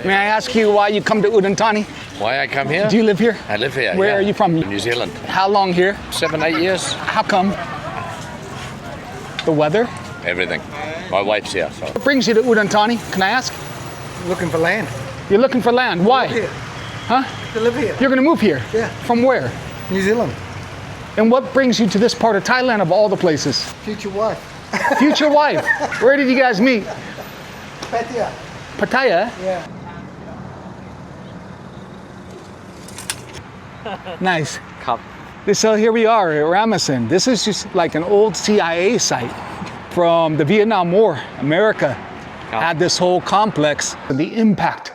May I ask you why you come to Udon Thani? Why I come here? Do you live here? I live here. Where yeah. are you from? New Zealand. How long here? 7, 8 years. How come? The weather? Everything. My wife's here. So. What brings you to Udon Thani? Can I ask? Looking for land. You're looking for land. Why? Live here. Huh? To live here. You're going to move here? Yeah. From where? New Zealand. And what brings you to this part of Thailand of all the places? Future wife. Future wife. Where did you guys meet? Pattaya. Pattaya? Yeah. Nice. Cup. So here we are at Ramasun. This is just like an old CIA site from the Vietnam War. America had this whole complex. The impact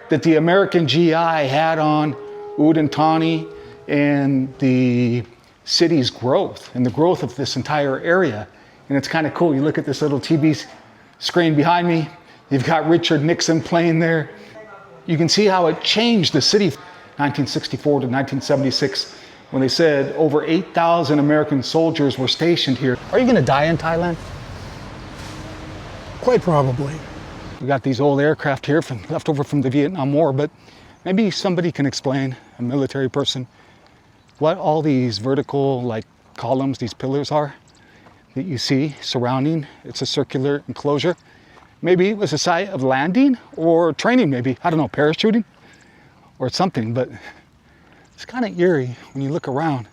that the American GI had on Udon Thani and the city's growth and the growth of this entire area. And it's kind of cool. You look at this little TV screen behind me. You've got Richard Nixon playing there. You can see how it changed the city. 1964 to 1976, when they said over 8,000 American soldiers were stationed here. Are you going to die in Thailand? Quite probably. We got these old aircraft here left over from the Vietnam War, but maybe somebody can explain, a military person, what all these vertical like columns, these pillars are that you see surrounding. It's a circular enclosure. Maybe it was a site of landing or training, maybe, I don't know, parachuting or something, but it's kind of eerie when you look around.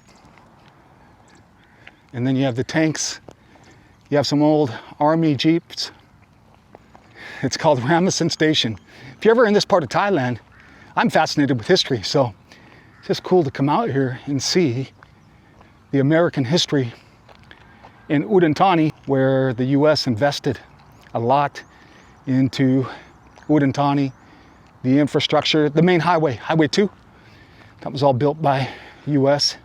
And then you have the tanks. You have some old army jeeps. It's called Ramasun Station. If you're ever in this part of Thailand, I'm fascinated with history, so it's just cool to come out here and see the American history in Udon Thani, where the US invested a lot into Udon Thani, the infrastructure, the main highway, Highway 2, that was all built by US,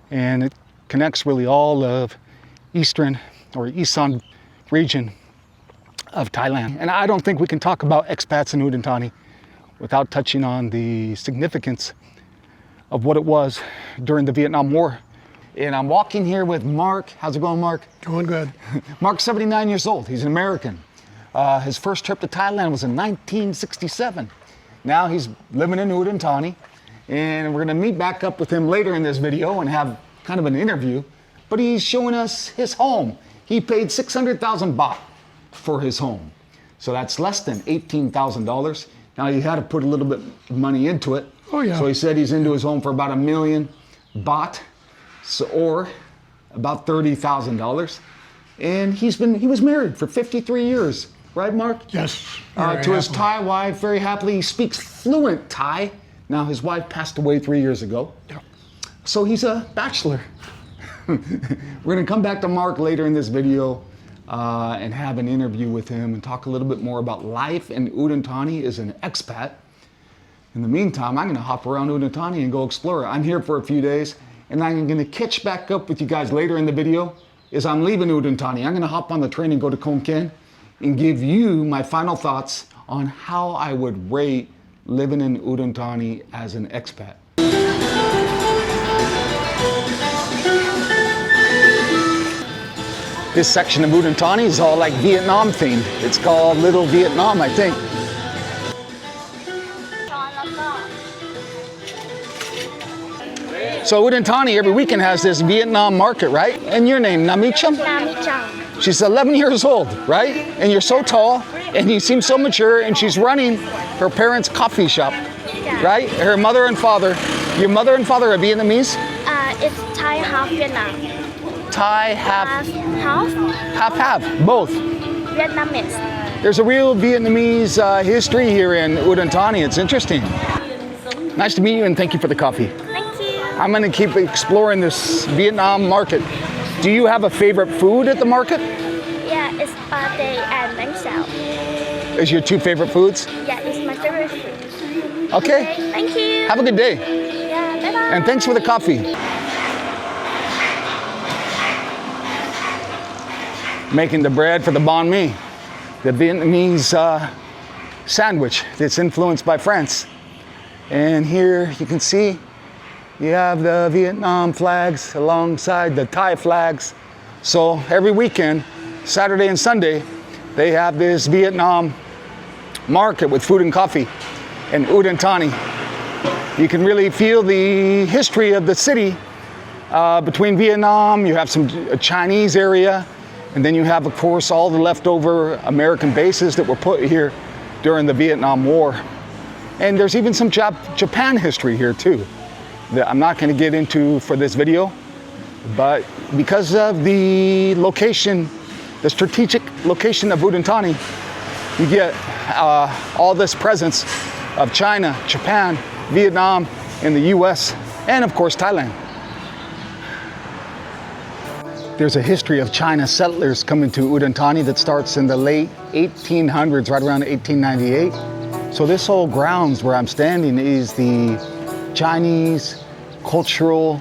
and it connects really all of eastern or Isan region of Thailand. And I don't think we can talk about expats in Udon Thani without touching on the significance of what it was during the Vietnam War. And I'm walking here with Mark. How's it going, Mark? Going good. Mark's 79 years old. He's an American. His first trip to Thailand was in 1967. Now he's living in Udon Thani, and we're gonna meet back up with him later in this video and have kind of an interview, but he's showing us his home. He paid 600,000 baht for his home. So that's less than $18,000. Now you had to put a little bit of money into it. Oh yeah. So he said he's into his home for about 1 million baht, or about $30,000. And he was married for 53 years. Right, Mark? Yes. To his Thai wife, very happily. He speaks fluent Thai. Now, his wife passed away 3 years ago. Yeah. So he's a bachelor. We're going to come back to Mark later in this video and have an interview with him and talk a little bit more about life in Udon Thani as an expat. In the meantime, I'm going to hop around Udon Thani and go explore. I'm here for a few days, and I'm going to catch back up with you guys later in the video as I'm leaving Udon Thani. I'm going to hop on the train and go to Khon Kaen and give you my final thoughts on how I would rate living in Udon Thani as an expat. This section of Udon Thani is all like Vietnam themed. It's called Little Vietnam, I think. So Udon Thani every weekend has this Vietnam market, right? And your name, Namicham? Namicham. She's 11 years old, right? And you're so tall, and you seem so mature, and she's running her parents' coffee shop, right? Her mother and father. Your mother and father are Vietnamese? It's Thai, half Vietnam. Thai, half, Half both. Vietnamese. There's a real Vietnamese history here in Udon Thani. It's interesting. Nice to meet you, and thank you for the coffee. Thank you. I'm gonna keep exploring this Vietnam market. Do you have a favorite food at the market? Yeah, it's pate and bánh xào. Is your two favorite foods? Yeah, it's my favorite food. Okay. Thank you. Have a good day. Yeah, bye-bye. And thanks for the coffee. Making the bread for the banh mi, the Vietnamese sandwich that's influenced by France. And here you can see you have the Vietnam flags alongside the Thai flags. So every weekend, Saturday and Sunday, they have this Vietnam market with food and coffee. and Udon Thani. You can really feel the history of the city between Vietnam. You have some Chinese area, and then you have, of course, all the leftover American bases that were put here during the Vietnam War. And there's even some Japan history here too that I'm not going to get into for this video, but because of the location, the strategic location of Udon Thani, you get all this presence of China, Japan, Vietnam, and the US, and of course Thailand. There's a history of China settlers coming to Udon Thani that starts in the late 1800s, right around 1898. So this whole grounds where I'm standing is the Chinese cultural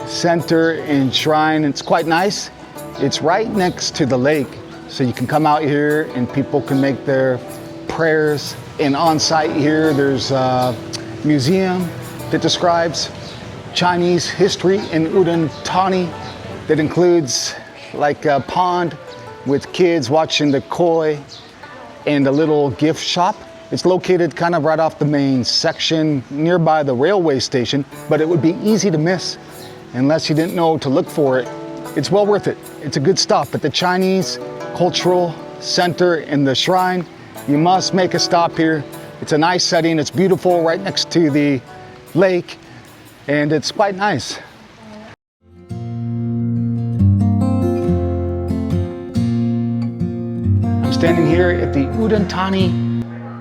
center and shrine. It's quite nice. It's right next to the lake, so you can come out here and people can make their prayers. And on site here, there's a museum that describes Chinese history in Udon Thani that includes like a pond with kids watching the koi and a little gift shop. It's located kind of right off the main section nearby the railway station, but it would be easy to miss unless you didn't know to look for it. It's well worth it. It's a good stop at the Chinese Cultural Center and the shrine. You must make a stop here. It's a nice setting. It's beautiful right next to the lake, and it's quite nice. I'm standing here at the Udon Thani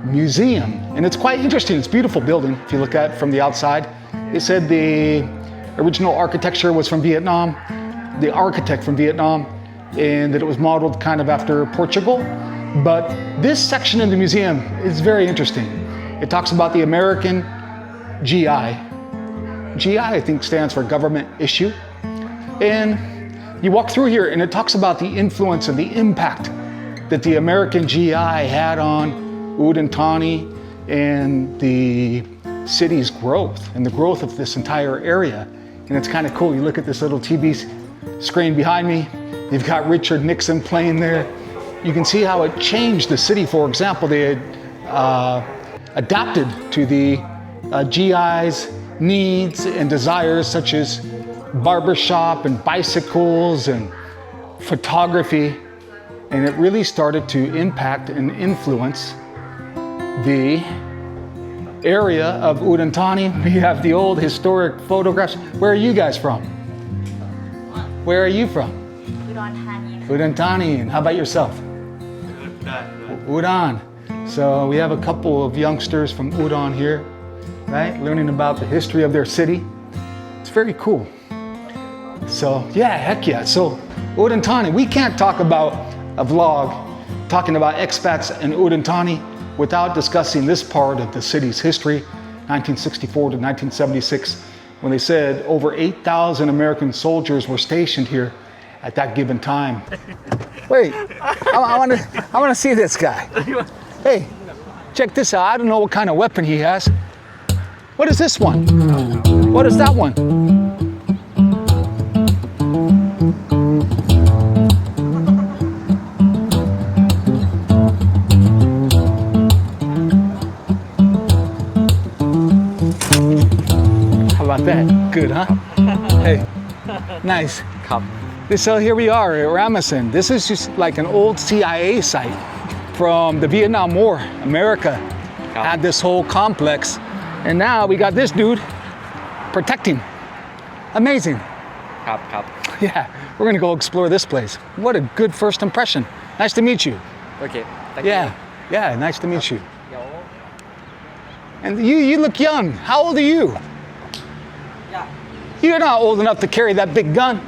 Museum, and it's quite interesting. It's a beautiful building if you look at it from the outside. They said the original architecture was from Vietnam, the architect from Vietnam, and that it was modeled kind of after Portugal. But this section of the museum is very interesting. It talks about the American GI. GI, I think, stands for government issue. And you walk through here and it talks about the influence and the impact that the American GI had on Udon Thani and the city's growth and the growth of this entire area. And it's kind of cool. You look at this little TV screen behind me. You've got Richard Nixon playing there. You can see how it changed the city. For example, they had adapted to the GI's needs and desires, such as barbershop and bicycles and photography. And it really started to impact and influence the area of Udon Thani. We have the old historic photographs. Where are you guys from? Where are you from? Udon Thani. Udon Thani. And how about yourself? Udon. So we have a couple of youngsters from Udon here, right? Learning about the history of their city. It's very cool. So yeah, heck yeah. So Udon Thani, we can't talk about a vlog talking about expats in Udon Thani without discussing this part of the city's history, 1964 to 1976, when they said over 8,000 American soldiers were stationed here at that given time. Wait, I want to see this guy. Hey, check this out. I don't know what kind of weapon he has. What is this one? What is that one? How about that? Good, huh? Hey, nice. So here we are at Ramasun. This is just like an old CIA site from the Vietnam War. America had this whole complex, and now we got this dude protecting. Amazing. Yeah, we're gonna go explore this place. What a good first impression. Nice to meet you. Okay, thank you. Yeah, nice to meet you. And you look young. How old are you? Yeah. You're not old enough to carry that big gun.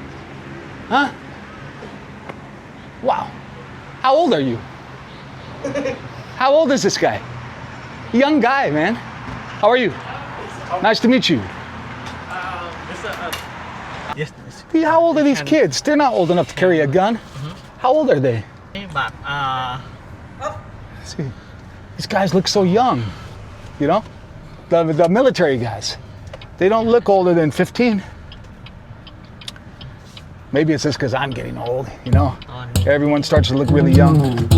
Huh? Wow. How old are you? How old is this guy? Young guy, man. How are you? Nice to meet you. Yes. How old are these kids? They're not old enough to carry a gun. How old are they? But See, these guys look so young, you know? The military guys. They don't look older than 15. Maybe it's just because I'm getting old, you know? Everyone starts to look really young.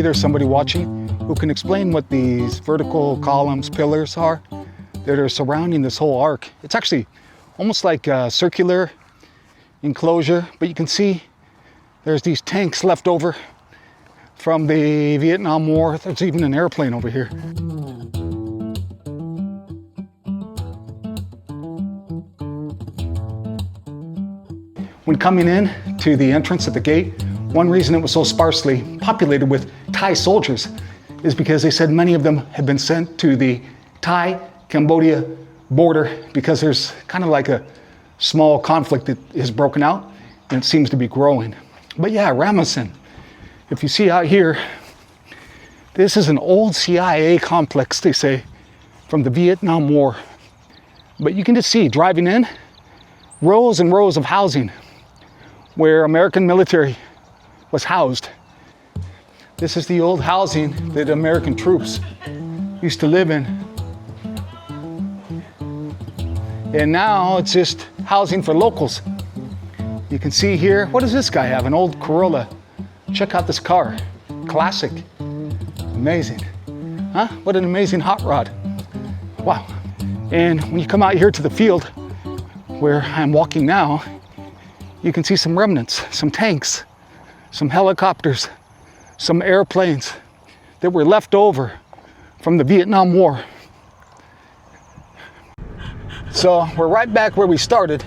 there's somebody watching who can explain what these vertical columns, pillars are that are surrounding this whole arc. It's actually almost like a circular enclosure, but you can see there's these tanks left over from the Vietnam War. There's even an airplane over here. When coming in to the entrance at the gate, one reason it was so sparsely populated with Thai soldiers is because they said many of them had been sent to the Thai-Cambodia border because there's kind of like a small conflict that has broken out and it seems to be growing. But yeah, Ramasun, if you see out here, this is an old CIA complex, they say, from the Vietnam War. But you can just see, driving in, rows and rows of housing where American military was housed. This is the old housing that American troops used to live in. And now it's just housing for locals. You can see here, what does this guy have? An old Corolla. Check out this car, classic, amazing. Huh? What an amazing hot rod. Wow. And when you come out here to the field where I'm walking now, you can see some remnants, some tanks, some helicopters, some airplanes that were left over from the Vietnam War. So we're right back where we started.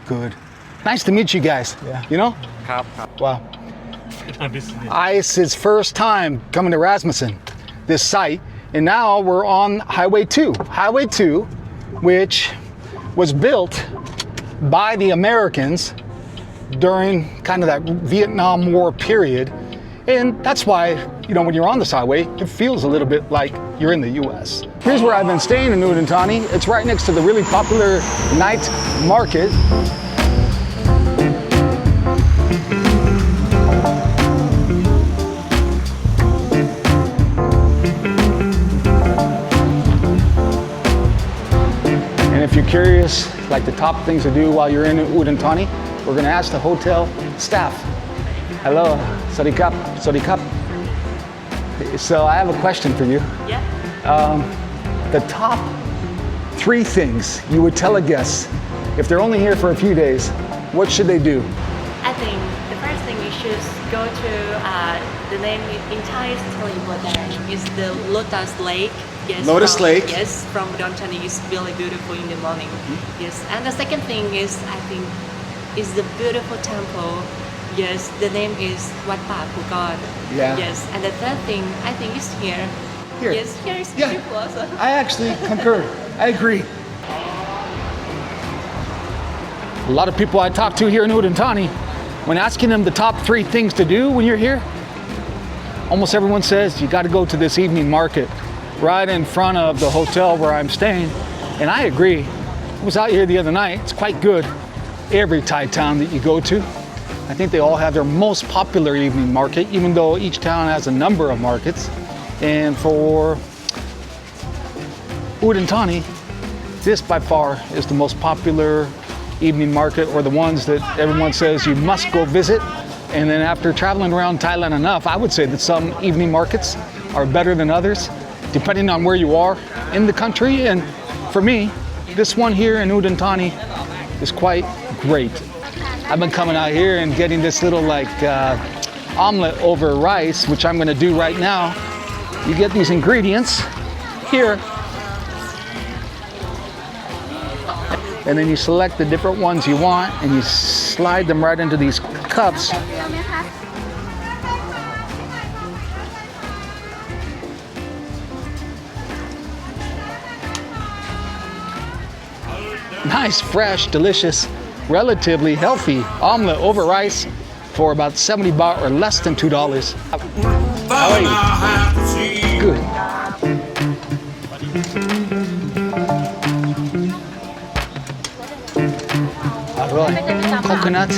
Good. Nice to meet you guys. Yeah. You know? Wow. Ice's first time coming to Ramasun, this site, and now we're on Highway 2. Highway 2, which was built by the Americans during kind of that Vietnam War period. And that's why, you know, when you're on this highway, it feels a little bit like you're in the US. Here's where I've been staying in Udon Thani. It's right next to the really popular night market. And if you're curious, like the top things to do while you're in Udon Thani, we're gonna ask the hotel staff. Hello, Sawadee Kap, Sawadee Kap. So I have a question for you. Yeah. The top 3 things you would tell a guest if they're only here for a few days, what should they do? I think the first thing you should go to, the name in Thai is totally important. It's the Lotus Lake. Yes, Lotus Lake. Yes, from Udon Thani is really beautiful in the morning. Mm-hmm. Yes, and the second thing is, I think, is the beautiful temple. Yes, the name is Wat Pa Phugod. Yeah. Yes, and the third thing, I think, is here. Here. Yes, here is Yeah. beautiful also. I actually concur. I agree. A lot of people I talk to here in Udon Thani, when asking them the top 3 things to do when you're here, almost everyone says you got to go to this evening market right in front of the hotel where I'm staying. And I agree. I was out here the other night. It's quite good. Every Thai town that you go to, I think they all have their most popular evening market, even though each town has a number of markets. And for Udon Thani, this by far is the most popular evening market, or the ones that everyone says you must go visit. And then after traveling around Thailand enough, I would say that some evening markets are better than others, depending on where you are in the country. And for me, this one here in Udon Thani is quite great. I've been coming out here and getting this little like omelet over rice, which I'm gonna do right now. You get these ingredients here, and then you select the different ones you want and you slide them right into these cups. Nice, fresh, delicious, relatively healthy omelet over rice for about 70 baht or less than $2. How are you? Good. Alright, coconut.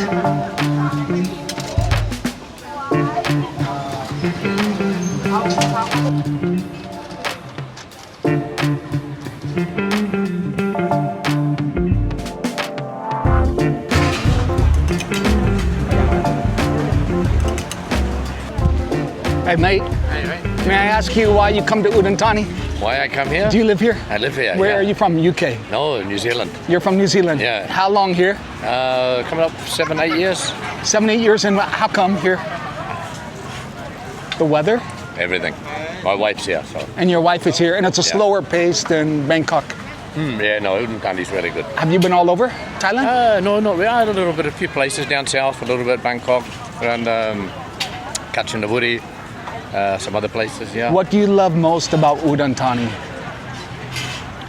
Hey, mate. Hey, mate. May I ask you why you come to Udon Thani? Why I come here? Do you live here? I live here. Where yeah. are you from? UK? No, New Zealand. You're from New Zealand? Yeah. How long here? Coming up 7, 8 years. 7, 8 years. And how come here? The weather? Everything. My wife's here, so. And your wife is here, and it's a Yeah. slower pace than Bangkok. Yeah, no, Udon Thani's really good. Have you been all over Thailand? No, not really. I had a little bit, a few places down south, a little bit Bangkok, and Kachinaburi, some other places, yeah. What do you love most about Udon Thani?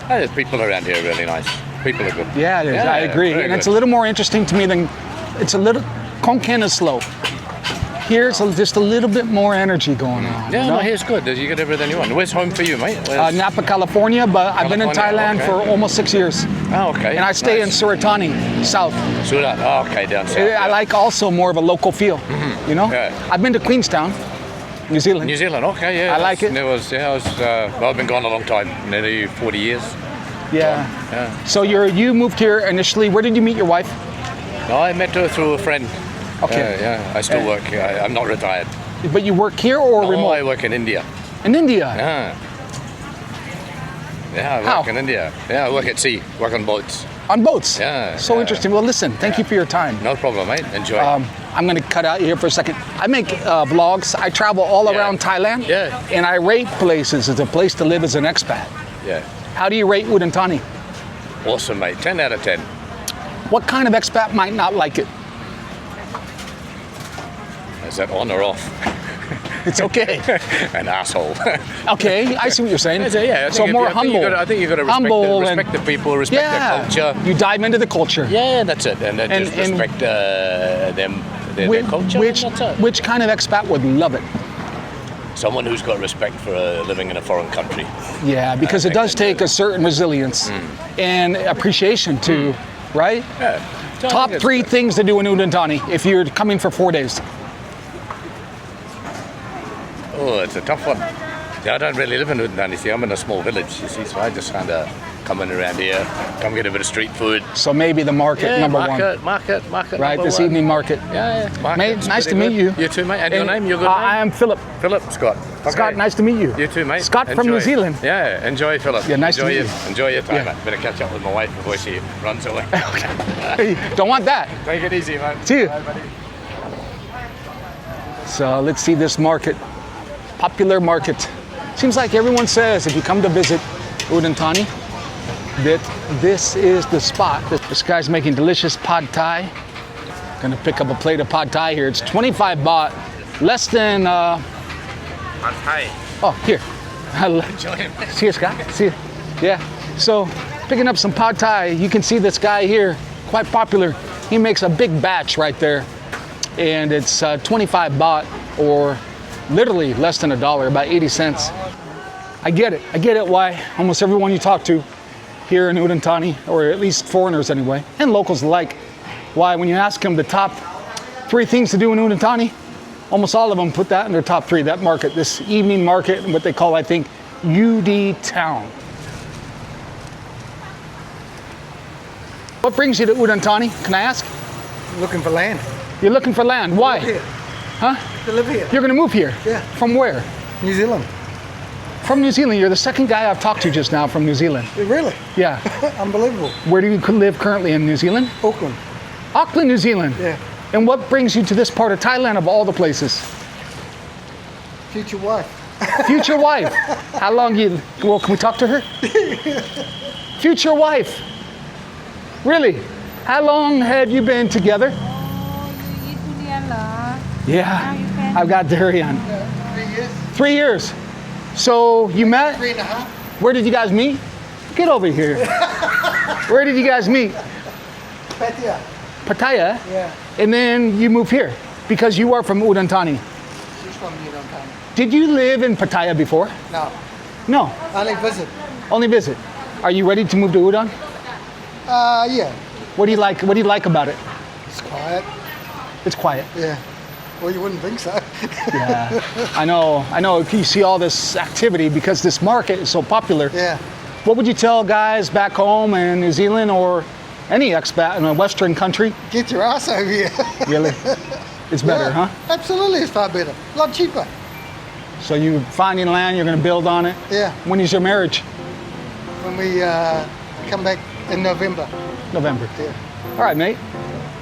The people around here are really nice. People are good. Yeah, it is. I agree. very And it's a good. little more interesting to me than, it's a little, Konkan is slow. Here's just a little bit more energy going on. Yeah, you know? no, here's good. You get everything you want. Where's home for you, mate? Where's... Napa, California, but I've been in California, Thailand okay. for almost 6 years. Oh, okay. And I stay in Nice. Suratani, south. Surat. Oh, okay, down south. I yeah. like also more of a local feel, you know? Yeah. I've been to Queenstown, New Zealand. New Zealand, okay, yeah. I like it. It was, yeah, I was, well, I've been gone a long time, nearly 40 years. Yeah. Yeah. So you moved here initially. Where did you meet your wife? No, I met her through a friend. Okay. Yeah, I still work. I'm not retired. But you work here or No, remote? I work in India. In India? Yeah. Yeah, I work How? in India. Yeah, I work at sea, work on boats. On boats? Yeah, So yeah. interesting. Well, listen, thank you for your time. No problem, mate. Enjoy. I'm going to cut out here for a second. I make vlogs. I travel all Yeah. around Thailand. Yeah. And I rate places as a place to live as an expat. Yeah. How do you rate Udon Thani? Awesome, mate. 10 out of 10. What kind of expat might not like it? Is that on or off? It's okay. An asshole. Okay, I see what you're saying. Yeah, I So think more I think humble. I think you've got to Humble respect the people, respect yeah, their culture. you dive into the culture. Yeah, that's it. And then And- just and- respect them, their culture. Which, and that's it. which kind of expat would love it? Someone who's got respect for living in a foreign country. Yeah, because it think does that- take a certain resilience and appreciation too, right? Yeah. So I Top think it's 3 good. things to do in Udon Thani if you're coming for 4 days. Oh, it's a tough one. Yeah, I don't really live in Udon Thani. See, I'm in a small village, you see, so I just kind of come in around here, come get a bit of street food. So maybe the market number market, one. Market. Right, number this one. evening market. Yeah. Market. Mate, It's nice to pretty meet good. you. You too, mate. And your name? Your good name? I am Philip. Philip Scott. Okay. Scott, nice to meet you. You too, mate. Scott from Enjoy. New Zealand. Yeah, enjoy, Philip. Yeah, nice to enjoy meet you. Enjoy your time, Yeah. mate. Better catch up with my wife before she runs away. Hey, don't want that. Take it easy, mate. See you. Bye, buddy. So let's see this market. Popular market. Seems like everyone says if you come to visit Udon Thani that this is the spot. This guy's making delicious pad thai. Gonna pick up a plate of pad thai here. It's 25 baht, less than. Hi. Oh, here. See you, Scott. See you. Yeah. So picking up some pad thai. You can see this guy here, quite popular. He makes a big batch right there, and it's 25 baht, or literally less than $1, about 80 cents. I get it. I get it why almost everyone you talk to here in Udon Thani, or at least foreigners anyway, and locals alike, why when you ask them the top 3 things to do in Udon Thani, almost all of them put that in their top 3, that market, this evening market, and what they call, I think, UD Town. What brings you to Udon Thani, can I ask? Looking for land. You're looking for land. Why? Here. Huh? To live here. You're gonna move here? Yeah. From where? New Zealand. From New Zealand. You're the second guy I've talked to just now from New Zealand. Really? Yeah. Unbelievable. Where do you live currently in New Zealand? Auckland. Auckland, New Zealand. Yeah. And what brings you to this part of Thailand of all the places? Future wife. Future wife. How long well, can we talk to her? Future wife. Really? How long have you been together? Yeah. I've got durian. 3 years. 3 years. So you met? 3.5. Where did you guys meet? Get over here. Where did you guys meet? Pattaya. Pattaya? Yeah. And then you moved here because you are from Udon Thani. She's from Udon Thani. Did you live in Pattaya before? No. No, Only visit. only visit. Are you ready to move to Udon? Yeah. What do you like? What do you like about it? It's quiet. It's quiet. Yeah. Well, you wouldn't think so. Yeah, I know. I know. You see all this activity because this market is so popular. Yeah. What would you tell guys back home in New Zealand or any expat in a Western country? Get your ass over here. Really, it's better, Yeah, huh? Absolutely, it's far better. A lot cheaper. So you finding land, you're going to build on it? Yeah. When is your marriage? When we come back in November. November. Yeah. All right, mate.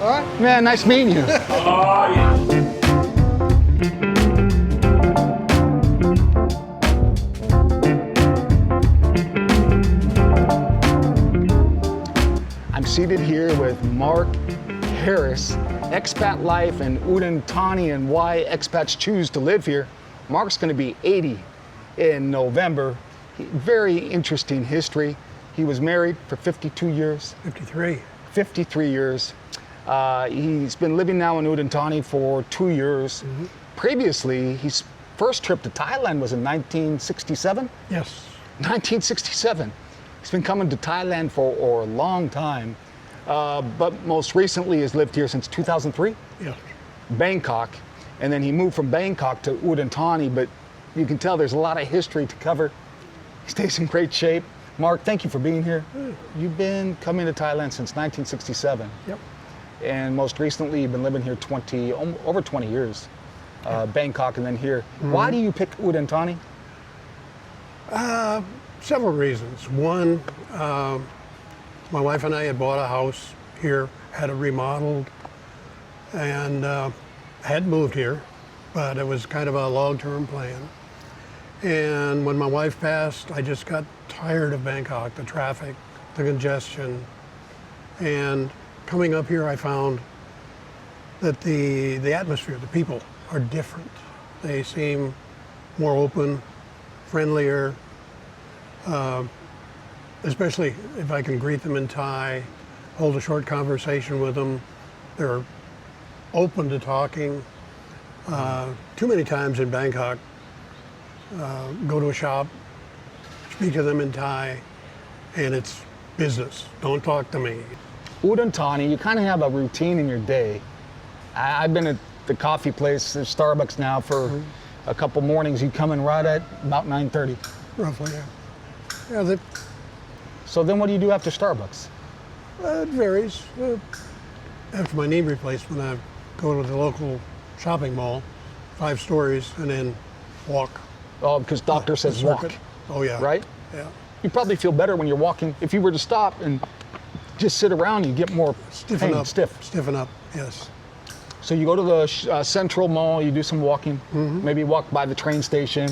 All right. Man, nice meeting you. I'm seated here with Mark Harris, Expat Life and Udon Thani and why expats choose to live here. Mark's going to be 80 in November. Very interesting history. He was married for 52 years. 53. 53 years. He's been living now in Udon Thani for 2 years. Previously, his first trip to Thailand was in 1967. Yes. 1967. He's been coming to Thailand for a long time, but most recently has lived here since 2003, Yes. Bangkok, and then he moved from Bangkok to Udon Thani, but you can tell there's a lot of history to cover. He stays in great shape. Mark, thank you for being here. You've been coming to Thailand since 1967. Yep. And most recently you've been living here over 20 years, Bangkok and then here. Why do you pick Udon Thani? Several reasons. One, my wife and I had bought a house here, had it remodeled, and had moved here, but it was kind of a long-term plan. And when my wife passed, I just got tired of Bangkok, the traffic, the congestion. And coming up here, I found that the atmosphere, the people are different. They seem more open, friendlier, especially if I can greet them in Thai, hold a short conversation with them. They're open to talking. Too many times in Bangkok, go to a shop, speak to them in Thai, and it's business. Don't talk to me. Udon Thani, you kind of have a routine in your day. I've been at the coffee place, there's Starbucks now, for a couple mornings. You come in right at about 9:30. Roughly, yeah. Yeah, So then what do you do after Starbucks? it varies. After my knee replacement, I go to the local shopping mall, 5 stories, and then walk. Oh, because doctor says walk, circuit. Oh, yeah. right? Yeah. You probably feel better when you're walking. If you were to stop and just sit around, you get more Stiffen pain, up. stiff. Stiffen up, yes. So you go to the Central Mall, you do some walking, maybe walk by the train station.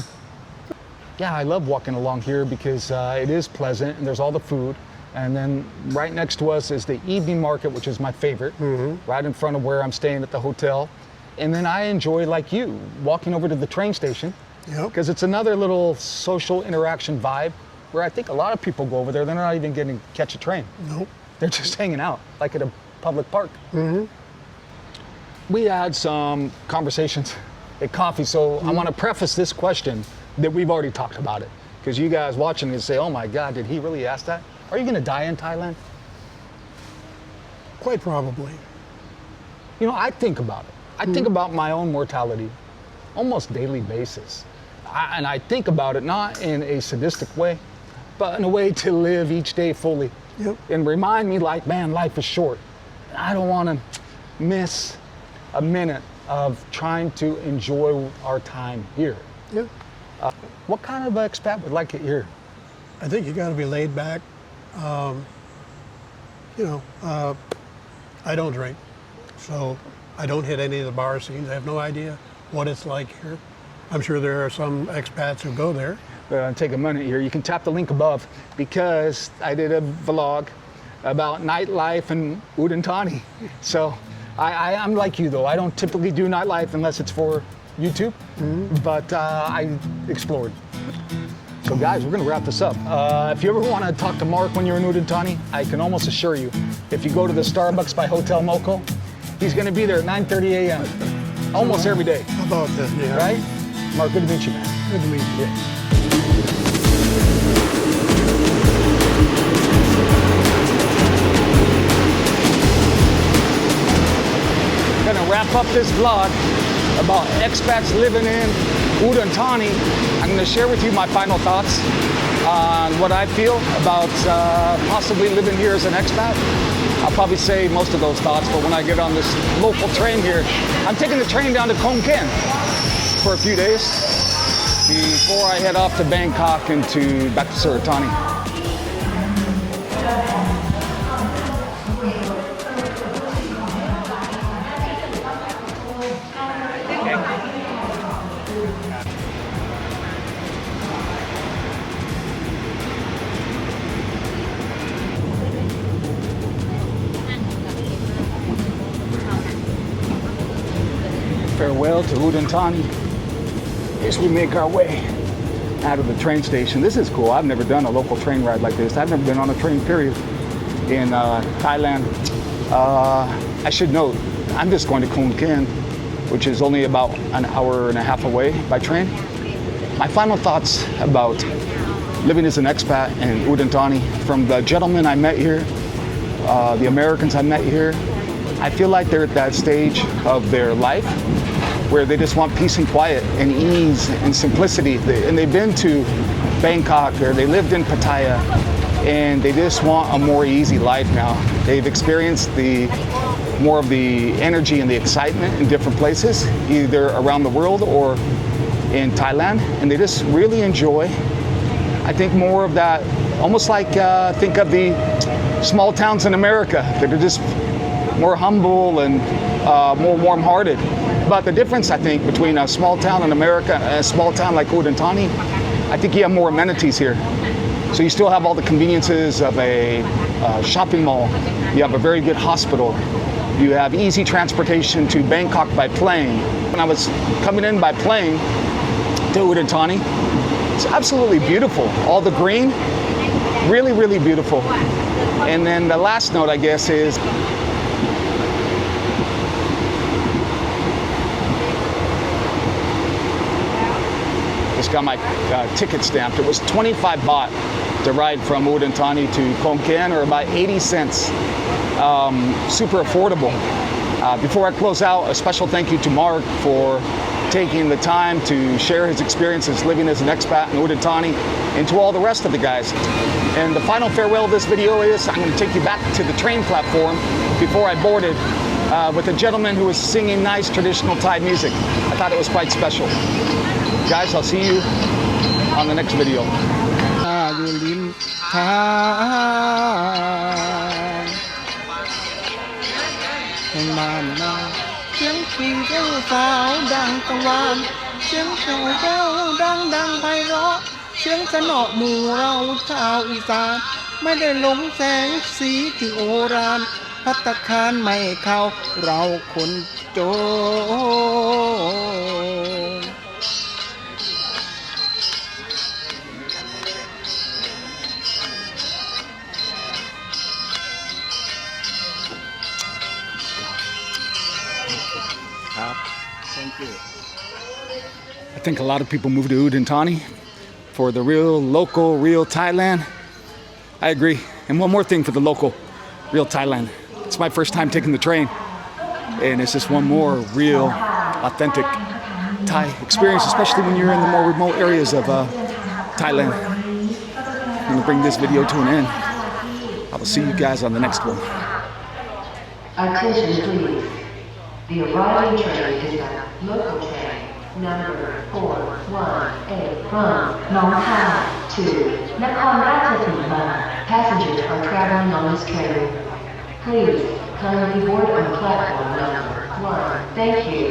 Yeah, I love walking along here because it is pleasant and there's all the food. And then right next to us is the evening market, which is my favorite, right in front of where I'm staying at the hotel. And then I enjoy, like you, walking over to the train station Yep. because it's another little social interaction vibe where I think a lot of people go over there, they're not even getting to catch a train. Nope. They're just hanging out, like at a public park. We had some conversations at coffee, so I want to preface this question that we've already talked about it, because you guys watching this say, oh my God, did he really ask that? Are you going to die in Thailand? Quite probably. You know, I think about it. I think about my own mortality almost daily basis. And I think about it not in a sadistic way, but in a way to live each day fully. Yep. And remind me like, man, life is short. I don't want to miss a minute of trying to enjoy our time here. Yeah. What kind of expat would like it here? I think you got to be laid back. I don't drink, so I don't hit any of the bar scenes. I have no idea what it's like here. I'm sure there are some expats who go there. Take a minute here. You can tap the link above because I did a vlog about nightlife in Udon Thani. So I'm like you though. I don't typically do nightlife unless it's for YouTube, but I explored. So guys, we're gonna wrap this up. If you ever want to talk to Mark when you're in Udon Thani, I can almost assure you, if you go to the Starbucks by Hotel Moco, he's gonna be there at 9:30 a.m. almost every day, How about that? Yeah. right? Mark, good to meet you, man. Good to meet you. Gonna wrap up this vlog about expats living in Udon Thani. I'm gonna share with you my final thoughts on what I feel about possibly living here as an expat. I'll probably say most of those thoughts, but when I get on this local train here, I'm taking the train down to Khon Kaen for a few days. before I head off to Bangkok and back to Suratani. Farewell to Udon Thani as we make our way out of the train station. This is cool. I've never done a local train ride like this. I've never been on a train, period, in Thailand. I should note, I'm just going to Khon Kaen, which is only about an hour and a half away by train. My final thoughts about living as an expat in Udon Thani, from the gentlemen I met here, the Americans I met here, I feel like they're at that stage of their life where they just want peace and quiet and ease and simplicity. And they've been to Bangkok or they lived in Pattaya and they just want a more easy life now. They've experienced more of the energy and the excitement in different places, either around the world or in Thailand, and they just really enjoy, I think, more of that, almost like think of the small towns in America that are just more humble and more warm-hearted. But the difference, I think, between a small town in America and a small town like Udon Thani, I think you have more amenities here. So you still have all the conveniences of a shopping mall. You have a very good hospital. You have easy transportation to Bangkok by plane. When I was coming in by plane to Udon Thani, it's absolutely beautiful. All the green, really, really beautiful. And then the last note, I guess, is just got my ticket stamped. It was 25 baht to ride from Udon Thani to Khon Kaen, or about 80 cents. Super affordable. Before I close out, a special thank you to Mark for taking the time to share his experiences living as an expat in Udon Thani, and to all the rest of the guys. And the final farewell of this video is I'm going to take you back to the train platform before I boarded with a gentleman who was singing nice traditional Thai music. I thought it was quite special. Guys, I'll see you on the next video. อยู่ริมทางแห่งบ้านนาเสียงปีเจ้าสาวดังกังวานเสียงเจ้าแก้วดังไพเราะเสียงสนอหมู่เราชาวอีสานไม่ได้หลงแสงสีที่โอรานภัตตาคารไม่เข้าเราคนจนI think a lot of people move to Udon Thani for the real local, real Thailand. I agree. And one more thing for the local, real Thailand. It's my first time taking the train, and it's just one more real, authentic Thai experience, especially when you're in the more remote areas of Thailand. I'm going to bring this video to an end. I will see you guys on the next one. Attention please. The arriving train is a local train number 418 from Nong Thai to Nakhon Ratchasima. Passengers are traveling on this train. Please kindly board on platform number 1. Thank you.